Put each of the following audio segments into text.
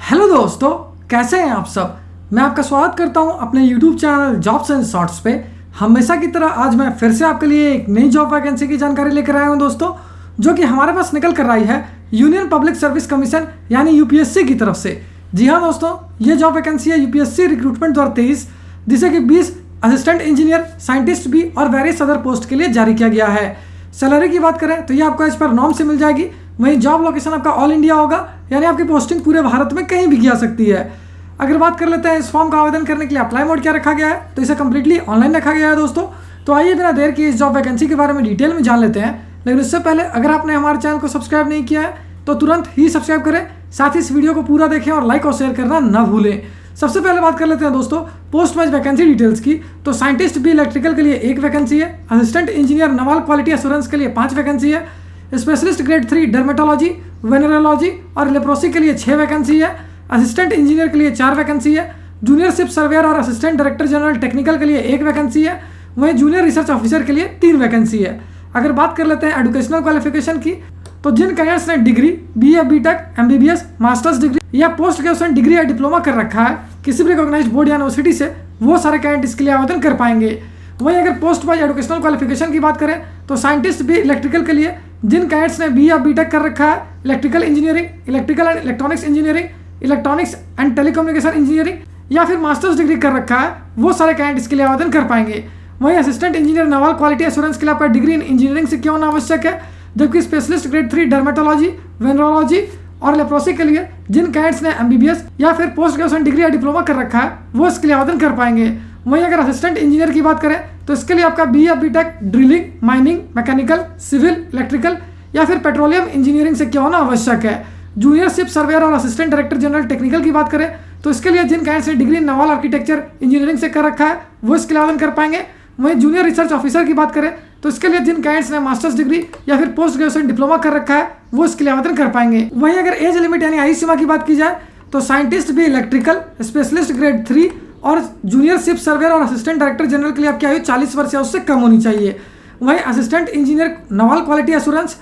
Hello दोस्तों, कैसे हैं आप सब। मैं आपका स्वागत करता हूं अपने YouTube channel jobs and shorts पे। हमेशा की तरह आज मैं फिर से आपके लिए एक नई जॉब वैकेंसी की जानकारी लेकर आया हूं दोस्तों, जो कि हमारे पास निकल कर आई है यूनियन पब्लिक सर्विस कमीशन यानी यूपीएससी की तरफ से। जी हाँ दोस्तों, ये जॉब वैकेंसी है यूपीएससी रिक्रूटमेंट 2023, जिसे कि 20 असिस्टेंट इंजीनियर, साइंटिस्ट भी और वेरियस अदर पोस्ट के लिए जारी किया गया है। सैलरी की बात करें तो ये आपको इस पर नॉर्म से मिल जाएगी। वहीं जॉब लोकेशन आपका ऑल इंडिया होगा, यानी आपकी पोस्टिंग पूरे भारत में कहीं भी की जा सकती है। अगर बात कर लेते हैं इस फॉर्म का आवेदन करने के लिए अप्लाई मोड क्या रखा गया है, तो इसे कम्प्लीटली ऑनलाइन रखा गया है दोस्तों। तो आइए बिना देर किए इस जॉब वैकेंसी के बारे में डिटेल में जान लेते हैं। लेकिन उससे पहले अगर आपने हमारे चैनल को सब्सक्राइब नहीं किया है तो तुरंत ही सब्सक्राइब करें, साथ ही इस वीडियो को पूरा देखें और लाइक और शेयर करना न भूलें। सबसे पहले बात कर लेते हैं दोस्तों पोस्ट वाइज वैकेंसी डिटेल्स की। तो साइंटिस्ट बी इलेक्ट्रिकल के लिए 1 वैकेंसी है, assistant engineer Nawal quality assurance के लिए 5 वैकेंसी है, स्पेशलिस्ट ग्रेड 3 डर्मेटोलॉजी, वेनरोलॉजी और लेप्रोसी के लिए 6 वैकेंसी है, असिस्टेंट इंजीनियर के लिए 4 वैकेंसी है, जूनियर शिप सर्वेयर और असिस्टेंट डायरेक्टर जनरल टेक्निकल के लिए 1 वैकेंसी है, वहीं जूनियर रिसर्च ऑफिसर के लिए 3 वैकेंसी है। अगर बात कर लेते हैं एजुकेशनल क्वालिफिकेशन की, तो जिन कैंडिडेट्स ने degree BA, BTech, MBBS, masters degree या पोस्ट ग्रेजुएशन डिग्री या डिप्लोमा कर रखा है किसी भी रिकॉग्नाइज्ड बोर्ड या यूनिवर्सिटी से, वो सारे कैंडिडेट इसके लिए आवेदन कर पाएंगे। वहीं अगर पोस्ट वाइज एजुकेशनल क्वालिफिकेशन की बात करें तो साइंटिस्ट भी इलेक्ट्रिकल के लिए जिन कैंडिडेट्स ने बी या बीटेक कर रखा है electrical engineering, electrical and electronics engineering, electronics and telecommunication engineering या फिर मास्टर्स डिग्री कर रखा है, वो सारे कैंडिडेट इसके लिए आवेदन कर पाएंगे। वहीं assistant engineer Nawal quality assurance के लिए आपका डिग्री इन इंजीनियरिंग से क्यों होना आवश्यक है, जबकि स्पेशलिस्ट ग्रेड 3 डर्मेटोलॉजी, वेनरोलॉजी और लेप्रोसी के लिए जिन कैंडिडेट्स ने एमबीबीएस या फिर पोस्ट ग्रेजुएशन डिग्री या डिप्लोमा कर रखा है, वो इसके लिए आवेदन कर पाएंगे। वहीं अगर असिस्टेंट इंजीनियर की बात करें तो इसके लिए आपका बी या BTech drilling, mining, mechanical, civil, electrical या फिर पेट्रोलियम इंजीनियरिंग से क्या होना आवश्यक है। जूनियर शिप सर्वेयर और असिस्टेंट डायरेक्टर जनरल टेक्निकल की बात करें तो इसके लिए जिन कैंडिडेट्स ने डिग्री नवाल आर्किटेक्चर इंजीनियरिंग से कर रखा है, वो इसके लिए आवेदन कर पाएंगे। वहीं जूनियर रिसर्च ऑफिसर की बात करें तो इसके लिए जिन कैंडिडेट्स ने मास्टर्स डिग्री या फिर पोस्ट ग्रेजुएशन डिप्लोमा कर रखा है, वो इसके लिए आवेदन कर पाएंगे। वहीं अगर एज लिमिट यानी आयु सीमा की बात की जाए तो साइंटिस्ट भी इलेक्ट्रिकल, स्पेशलिस्ट ग्रेड 3 और जूनियर शिप सर्वेयर और असिस्टेंट डायरेक्टर जनरल के लिए आपकी आयु 40 वर्ष या उससे कम होनी चाहिए। वहीं assistant engineer Nawal quality assurance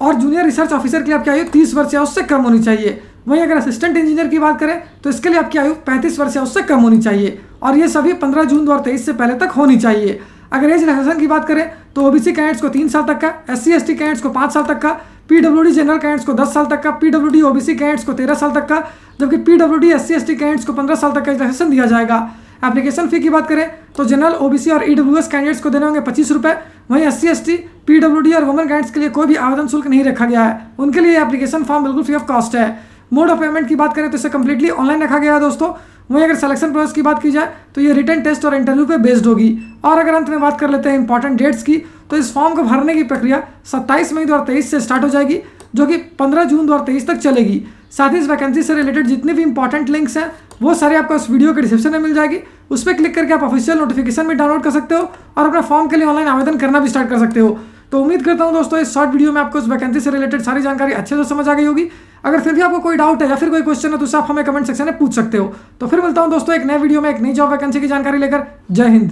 और जूनियर रिसर्च ऑफिसर के लिए आपकी आयु 30 वर्ष या उससे कम होनी चाहिए। वहीं अगर असिस्टेंट इंजीनियर की बात करें तो इसके लिए आपकी आयु 35 वर्ष या उससे कम होनी चाहिए और ये सभी 15 जून 2023 से पहले तक होनी चाहिए। अगर एज रिलैक्सेशन की बात करें तो ओबीसी कैंडिडेट्स को 3 साल तक का, एससी एसटी कैंडिडेट्स को 5 साल तक का, पीडब्ल्यूडी जनरल कैंडिडेट्स को 10 साल तक का, पीडब्ल्यूडी ओबीसी कैंडिडेट्स को 13 साल तक का, जबकि पीडब्ल्यूडी एससी एसटी कैंडिडेट्स को 15 साल तक का रिलैक्सेशन दिया जाएगा। एप्लीकेशन फी की बात करें तो जनरल, ओबीसी और ईडब्ल्यूएस कैंडिडेट्स को देने होंगे 25 रुपये। वहीं एससी एसटी, पीडब्ल्यूडी और वुमेन कैंडिडेट्स के लिए कोई भी आवेदन शुल्क नहीं रखा गया है, उनके लिए एप्लीकेशन फॉर्म बिल्कुल फ्री ऑफ कॉस्ट है। मोड ऑफ पेमेंट की बात करें तो इसे कम्प्लीटली ऑनलाइन रखा गया है दोस्तों। वहीं अगर सिलेक्शन प्रोसेस की बात की जाए तो ये रिटन टेस्ट और इंटरव्यू पे बेस्ड होगी। और अगर अंत में बात कर लेते हैं इंपॉर्टेंट डेट्स की, तो इस फॉर्म को भरने की प्रक्रिया 27 मई 2023 से स्टार्ट हो जाएगी, जो कि 15 जून 2023 तक चलेगी। साथ ही इस वैकेंसी से रिलेटेड जितने भी इंपॉर्टेंट लिंक्स हैं वो सारे आपको इस वीडियो के डिस्क्रिप्शन में मिल जाएगी। उस पर क्लिक करके आप ऑफिशियल नोटिफिकेशन भी डाउनलोड कर सकते हो और अपने फॉर्म के लिए ऑनलाइन आवेदन करना भी स्टार्ट कर सकते हो। तो उम्मीद करता हूं दोस्तों इस शॉर्ट वीडियो में आपको इस वैकेंसी से रिलेटेड सारी जानकारी अच्छे से समझ आ गई होगी। अगर फिर भी आपको कोई डाउट है या फिर कोई क्वेश्चन है तो उसे आप हमें कमेंट सेक्शन में पूछ सकते हो। तो फिर मिलता हूं दोस्तों एक नए वीडियो में एक नई जॉब वैकेंसी की जानकारी लेकर। जय हिंद।